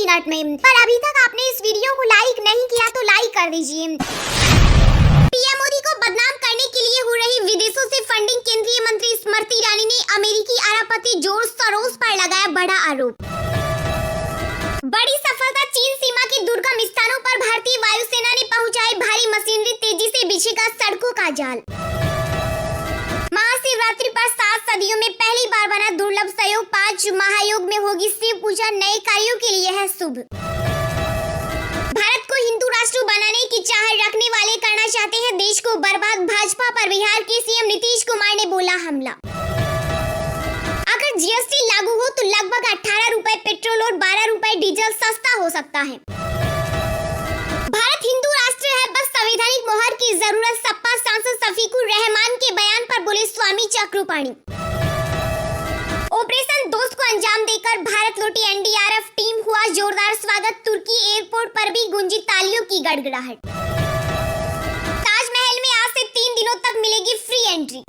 Minute में। पर अभी तक आपने इस वीडियो को लाइक नहीं किया तो लाइक कर दीजिए। पीएम मोदी को बदनाम करने के लिए हो रही विदेशों से फंडिंग केंद्रीय मंत्री स्मृति ईरानी ने अमेरिकी अरबपति जॉर्ज सोरोस पर लगाया बड़ा आरोप। बड़ी सफलता, चीन सीमा के दुर्गम स्थानों पर भारतीय वायुसेना ने पहुंचाई भारी मशीनरी, तेजी से बिछेगा सड़कों का जाल। महाशिवरात्रि पर 7 सदियों में पहली बार बना दुर्लभ संयोग, 5 महायोग में होगी शिव पूजा, नए कार्यों के लिए है शुभ। भारत को हिंदू राष्ट्र बनाने की चाहत रखने वाले करना चाहते हैं देश को बर्बाद, भाजपा पर बिहार के सीएम नीतीश कुमार ने बोला हमला। अगर जीएसटी लागू हो तो लगभग 18 रुपए पेट्रोल और 12 रुपए डीजल सस्ता हो सकता है। भारत हिंदू राष्ट्र है, बस संवैधानिक मोहर की जरूरत, सपा सांसद शफीकुर रहमान के बयान पर बोले स्वामी चक्रपाणी। ऑपरेशन दोस्त को अंजाम देकर भारत लौटी एनडीआरएफ टीम, हुआ जोरदार स्वागत, तुर्की एयरपोर्ट पर भी गूंजी तालियों की गड़गड़ाहट। ताजमहल में आज से 3 दिनों तक मिलेगी फ्री एंट्री।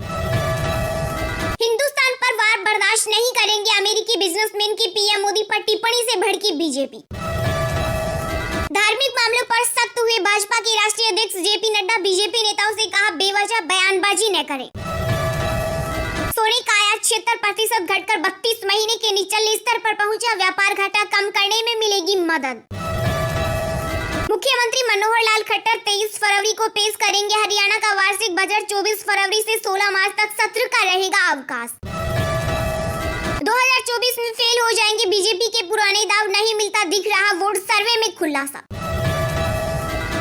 हिंदुस्तान पर वार बर्दाश्त नहीं करेंगे अमेरिकी बिजनेसमैन की पीएम मोदी पर टिप्पणी से भड़की बीजेपी। धार्मिक मामलों पर सख्त हुए भाजपा के राष्ट्रीय अध्यक्ष जेपी नड्डा, बीजेपी नेताओं से कहा बेवजह बयानबाजी न करें। सोने का आयात 76% घटकर 32 महीने के निचले स्तर पर पहुंचा, व्यापार घाटा कम करने में मिलेगी मदद। मुख्यमंत्री मनोहर लाल खट्टर 23 फरवरी को पेश करेंगे हरियाणा का वार्षिक बजट, 24 फरवरी से 16 मार्च तक सत्र का रहेगा अवकाश। 2024 में फेल हो जाएंगे बीजेपी के पुराने दाव, नहीं मिलता दिख रहा वोट, सर्वे में खुलासा।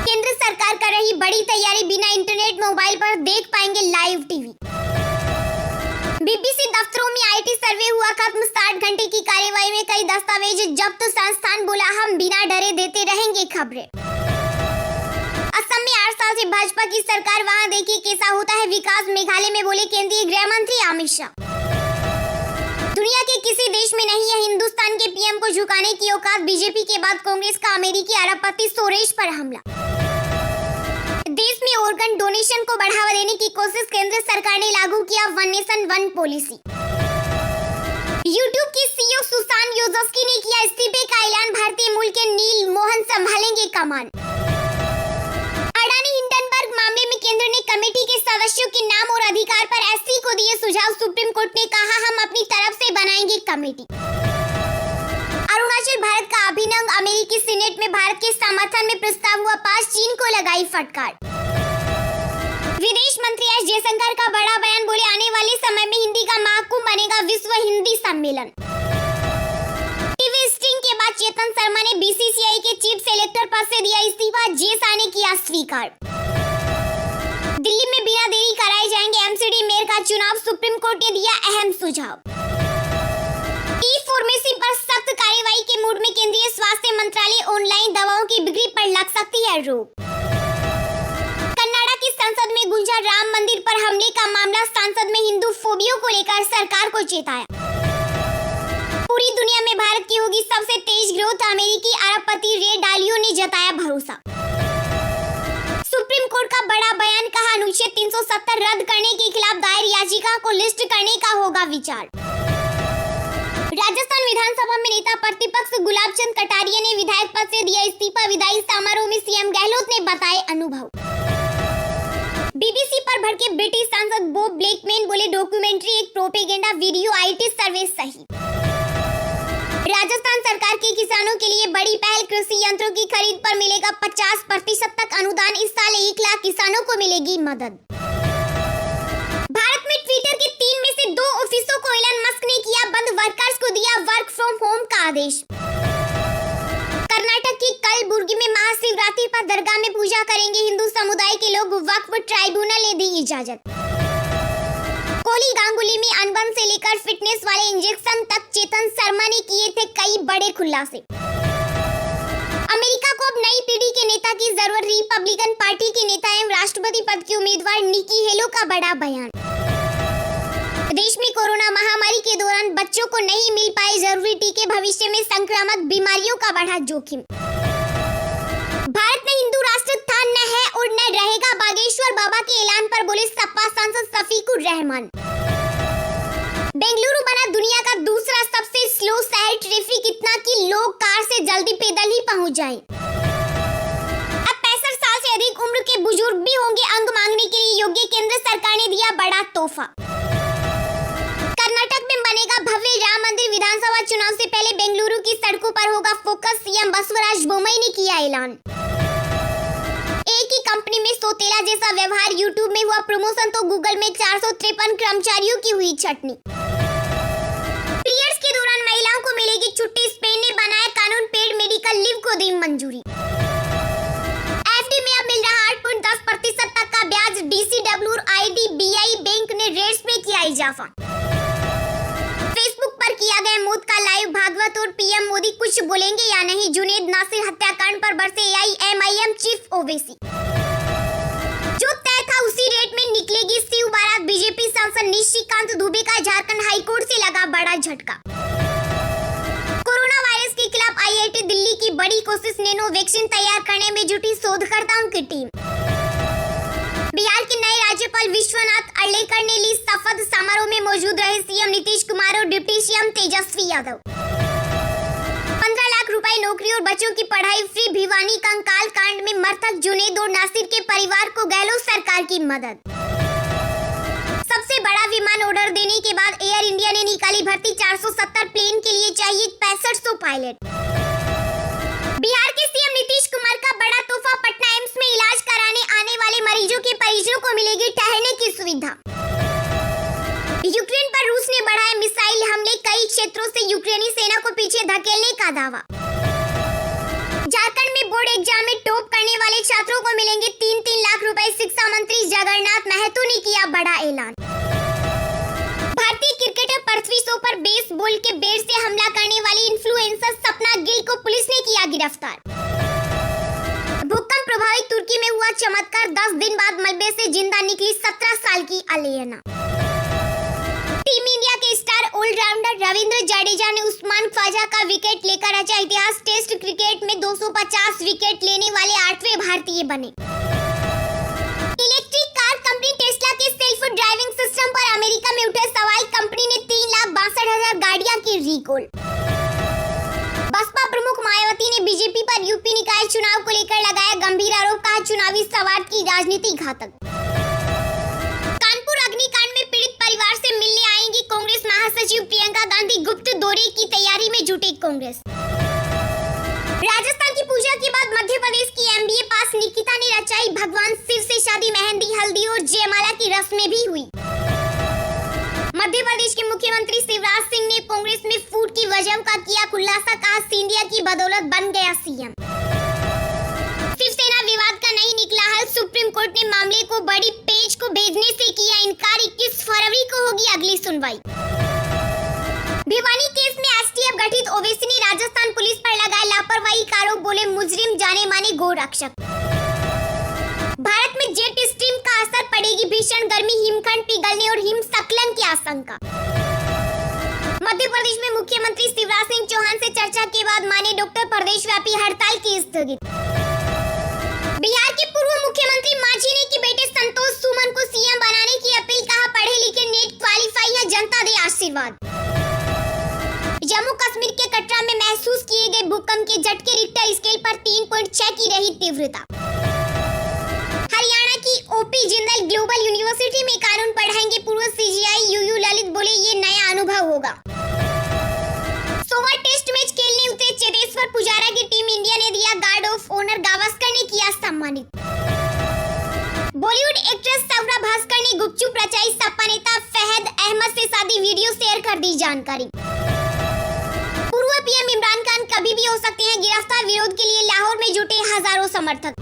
केंद्र सरकार कर रही बड़ी तैयारी, बिना इंटरनेट मोबाइल पर देख पाएंगे लाइव टीवी। बीबीसी दफ्तरों में आईटी सर्वे हुआ खत्म, 60 घंटे की कार्यवाही में कई दस्तावेज जब्त, संस्थान बोला हम बिना डरे देते रहेंगे खबरें। असम में 8 साल से भाजपा की सरकार, वहां देखिए कैसा होता है विकास, मेघालय में बोले केंद्रीय गृह मंत्री अमित शाह। दुनिया के किसी देश में नहीं है हिंदुस्तान के पीएम को झुकाने की औकात, बीजेपी के बाद कांग्रेस का अमेरिकी अरबपति सोरेश पर हमला। देश में ऑर्गन डोनेशन को बढ़ावा देने की कोशिश, केंद्र सरकार ने लागू किया one nation one policy. YouTube की सीईओ सुसान योजस्की ने किया इस्तीफे का ऐलान, भारतीय मूल के नील मोहन संभालेंगे कमान। अडानी हिंडनबर्ग मामले में केंद्र ने कमेटी के सदस्यों के नाम और अधिकार पर एससी को दिए सुझाव, सुप्रीम कोर्ट ने कहा हम अपनी तरफ से बनाएंगे कमेटी। अरुणाचल भारत का अभिनव, अमेरिकी सीनेट में भारत के समर्थन में प्रस्ताव हुआ पास, चीन को लगाई फटकार। विदेश मंत्री एस जयशंकर का बड़ा बयान, बोले आने वाले समय में हिंदी का महाकुंभ बनेगा विश्व हिंदी सम्मेलन। टीवी स्टिंग के बाद चेतन शर्मा ने बीसीसीआई के चीफ सेलेक्टर पद से दिया इस्तीफा, जेसा ने किया स्वीकार। दिल्ली में बिना देरी कराए जाएंगे एमसीडी मेयर का चुनाव, सुप्रीम कोर्ट ने दिया अहम सुझाव। ई फार्मेसी पर सख्त कार्यवाही के मूड में केंद्रीय स्वास्थ्य मंत्रालय, ऑनलाइन दवाओं की बिक्री पर लग सकती है रोक। कनाडा की संसद में गूंजा राम मंदिर पर हमले का मामला, सांसद में हिंदू फोबियो को लेकर सरकार को चेताया। पूरी दुनिया में भारत की होगी सबसे तेज ग्रोथ, अमेरिकी अरबपति रे डालियो ने जताया भरोसा। सुप्रीम कोर्ट का बड़ा बयान, कहा अनुच्छेद 370 रद्द करने के खिलाफ दायर याचिका को लिस्ट करने का होगा विचार। राजस्थान विधानसभा में नेता प्रतिपक्ष गुलाब चंद कटारिया ने विधायक पद से दिया इस्तीफा, विदाई समारोह में सीएम गहलोत ने बताए अनुभव। बीबीसी पर भड़के ब्रिटिश सांसद बॉब ब्लैकमैन, बोले डॉक्यूमेंट्री एक प्रोपेगेंडा वीडियो, आईटी सर्वे सही। राजस्थान सरकार के किसानों के लिए बड़ी पहल, कृषि यंत्रों की खरीद पर मिलेगा 50% तक अनुदान, इस साल 1 लाख किसानों को मिलेगी मदद। भारत में ट्विटर के 3 में से 2 ऑफिसों को एलन मस्क ने किया बंद, वर्कर्स को दिया वर्क फ्रॉम होम का आदेश। कर्नाटक की कलबुर्गी में महाशिवरात्रि पर दरगाह में पूजा करेंगे हिंदू समुदाय के लोग, वक्फ ट्राइब्यूनल ने दी इजाजत। कोहली गांगुली में अनबन से लेकर फिटनेस वाले इंजेक्शन तक, चेतन शर्मा ने किए थे कई बड़े खुलासे। अमेरिका को अब नई पीढ़ी के नेता की जरूरत, रिपब्लिकन पार्टी के नेता एवं राष्ट्रपति पद की उम्मीदवार निकी हेलो का बड़ा बयान। देश में कोरोना महामारी के दौरान बच्चों को नहीं मिल पाए जरूरी टीके, भविष्य में संक्रामक बीमारियों का बढ़ा जोखिम। भारत में हिंदू राष्ट्र था, न है और न रहेगा, बागेश्वर बाबा के ऐलान पर बोले सपा सांसद शफीकुर रहमान। बेंगलुरु बना दुनिया का दूसरा सबसे स्लो शहर, ट्रैफिक इतना कि लोग कार से जल्दी पैदल ही पहुंच जाएं। अब 65 साल से अधिक उम्र के बुजुर्ग भी होंगे अंग मांगने के लिए योग्य। केंद्र सरकार ने दिया बड़ा तोहफा। कर्नाटक में बनेगा भव्य राम मंदिर। विधानसभा चुनाव से पहले बेंगलुरु की सड़कों पर होगा फोकस। सीएम बसवराज बोम्मई ने किया ऐलान। एक ही कंपनी में सौतेला जैसा व्यवहार। यूट्यूब में हुआ प्रमोशन तो गूगल में 453 कर्मचारियों की हुई छटनी। पीरियड्स के दौरान महिलाओं को मिलेगी छुट्टी। स्पेन ने बनाया कानून, पेड मेडिकल लीव को दी मंजूरी। एफडी में अब मिल रहा 8.10% तक का ब्याज। डीसीडब्ल्यू और आईडीबीआई बैंक ने रेट्स में किया इजाफा। फेसबुक पर किया गया मौत का लाइव। भागवत और पीएम मोदी कुछ बोलेंगे या नहीं। जुनेद नासिर हत्याकांड पर बरसे एआईएमआईएम चीफ ओवैसी। जो तय था उसी रेट में निकलेगी शिव बारात। बीजेपी सांसद निशिकांत दुबे का झारखंड हाईकोर्ट से लगा बड़ा झटका। कोरोना वायरस के खिलाफ आईआईटी दिल्ली की बड़ी कोशिश। नैनो वैक्सीन तैयार करने में जुटी शोधकर्ताओं की टीम। बिहार के नए राज्यपाल विश्वनाथ अर्लेकर ने ली शपथ। समारोह में मौजूद रहे सीएम नीतीश कुमार और डिप्टी सीएम तेजस्वी यादव। 15 लाख रुपए नौकरी और बच्चों की पढ़ाई फ्री। भिवानी कंकाल कांड में मृतक जुनेद और नासिर के परिवार को गहलोत सरकार की मदद। सबसे बड़ा विमान ऑर्डर देने के बाद एयर इंडिया ने निकाली भर्ती। 470 प्लेन के लिए चाहिए 6500 पायलट। बिहार के सीएम नीतीश कुमार का बड़ा तोहफा। पटना एम्स में इलाज कराने आने वाले मरीजों के परिजनों को मिलेगी ठहरने की सुविधा। यूक्रेन पर रूस ने बढ़ाए मिसाइल हमले। कई क्षेत्रों से यूक्रेनी सेना को पीछे धकेलने का दावा। झारखंड में बोर्ड एग्जाम में टॉप करने वाले छात्रों को मिलेंगे 3-3 लाख रुपए। शिक्षा मंत्री जगन्नाथ महतो ने किया बड़ा ऐलान। भारतीय क्रिकेटर पृथ्वी शॉ पर बेसबॉल के बैट से हमला करने वाली इन्फ्लुएंसर सपना गिल को पुलिस ने किया गिरफ्तार। भूकंप प्रभावित तुर्की में हुआ चमत्कार। 10 दिन बाद मलबे से जिंदा निकली 17 साल की अलेना। टीम इंडिया के स्टार ऑलराउंडर रविंद्र जडेजा ने उस्मान ख्वाजा का विकेट लेकर रचा इतिहास। टेस्ट क्रिकेट में 250 विकेट लेने वाले 8वें भारतीय बने। इलेक्ट्रिक कार कंपनी टेस्ला के सेल्फ ड्राइविंग सिस्टम पर अमेरिका में उठे सवाल। कंपनी ने 3,62,000 गाड़ियां की रिकॉल। बसपा प्रमुख मायावती ने बीजेपी पर यूपी निकाय चुनाव को लेकर लगाया गंभीर आरोप। कहा चुनावी सवाल की राजनीति घातक। कानपुर अग्निकांड में पीड़ित परिवार से मिलने आएंगी कांग्रेस महासचिव प्रियंका गांधी। गुप्त दौरे की तैयारी में जुटी कांग्रेस। राजस्थान की पूजा के बाद मध्य प्रदेश की एमबीए पास निकिता ने रचाई भगवान शिव से शादी। मेहंदी, हल्दी और जयमाला की रस्में भी हुई। मध्य प्रदेश के मुख्यमंत्री शिवराज सिंह ने कांग्रेस में फूट की वजह का किया खुलासा। कहा सिंधिया की बदौलत बन गया सीएम। शिवसेना विवाद का नहीं निकला हल। सुप्रीम कोर्ट ने मामले को बड़ी पेंच को भेजने से किया इनकार। 21 फरवरी को होगी अगली सुनवाई। भिवानी केस में एसटीएफ गठित। ओवैसी ने राजस्थान पुलिस पर लगाए लापरवाही का आरोप। बोले मुजरिम जाने माने गोरक्षक। भारत में जेट स्ट्रीम का असर पड़ेगी। भीषण गर्मी, हिमखंड पिघलने और हिमस्खलन की आशंका। मध्य प्रदेश में मुख्यमंत्री शिवराज सिंह चौहान से चर्चा के बाद माने डॉक्टर प्रदेशव्यापी हड़ताल की स्थगित। बिहार के पूर्व मुख्यमंत्री मांझी ने की बेटे संतोष सुमन को सीएम बनाने की अपील। कहा पढ़े लिखे नेट क्वालिफाई है, जनता दे आशीर्वाद। जम्मू कश्मीर के कटरा में महसूस किए गए भूकंप के झटके रिक्टर स्केल पर 3.6 की रही तीव्रता। हरियाणा की ओपी जिंदल ग्लोबल यूनिवर्सिटी में कानून पढ़ाएंगे पूर्व सीजीआई यूयू ललित। बोले ये नया अनुभव होगा। सोवा टेस्ट मैच खेलने उतरे चेतेश्वर पुजारा की टीम इंडिया ने दिया गार्ड ऑफ ऑनर। गावस्कर ने किया सम्मानित। बॉलीवुड एक्ट्रेस सवरा भास्कर ने गुपचुप रचाई। सपा नेता फहद अहमद से शादी, वीडियो शेयर कर दी जानकारी। पूर्व पीएम इमरान खान कभी भी हो सकते हैं गिरफ्तार। विरोध के लिए लाहौर में जुटे हजारों समर्थक।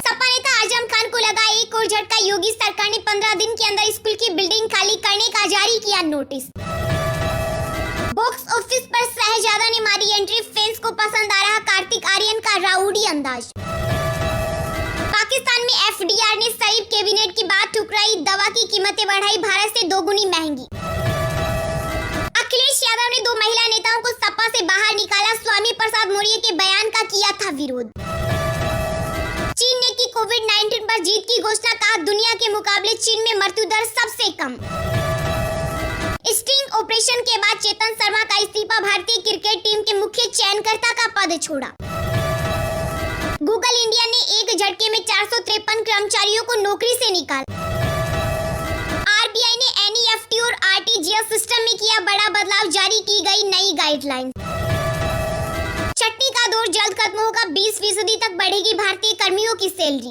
सपा नेता आजम खान को लगा एक और झटका। योगी सरकार ने 15 दिन के अंदर स्कूल की बिल्डिंग खाली करने का जारी किया नोटिस। बॉक्स ऑफिस पर शहजादा ने मारी एंट्री। फैंस को पसंद आ रहा कार्तिक आर्यन का राउडी अंदाज। पाकिस्तान में एफडीआर ने शरीफ कैबिनेट की बात ठुकराई। दवा की कीमतें बढ़ाई, भारत से 2 गुनी महंगी। अखिलेश यादव ने 2 महिला नेताओं को सपा से बाहर निकाला। स्वामी प्रसाद मौर्य के बयान का किया था विरोध। चीन ने की कोविड-19 पर जीत की घोषणा। कहा दुनिया के मुकाबले चीन में मृत्यु दर सबसे कम। स्टिंग ऑपरेशन के बाद चेतन शर्मा का इस्तीफा, भारतीय क्रिकेट टीम के मुख्य चयनकर्ता का पद छोड़ा। गूगल इंडिया ने एक झटके में 453 कर्मचारियों को नौकरी से निकाला। आरबीआई ने एनईएफटी और आरटीजीएस सिस्टम में किया बड़ा बदलाव, जारी की गई नई गाइडलाइन। छटनी का दौर जल्द खत्म होगा, 20% तक बढ़ेगी भारतीय कर्मियों की सैलरी।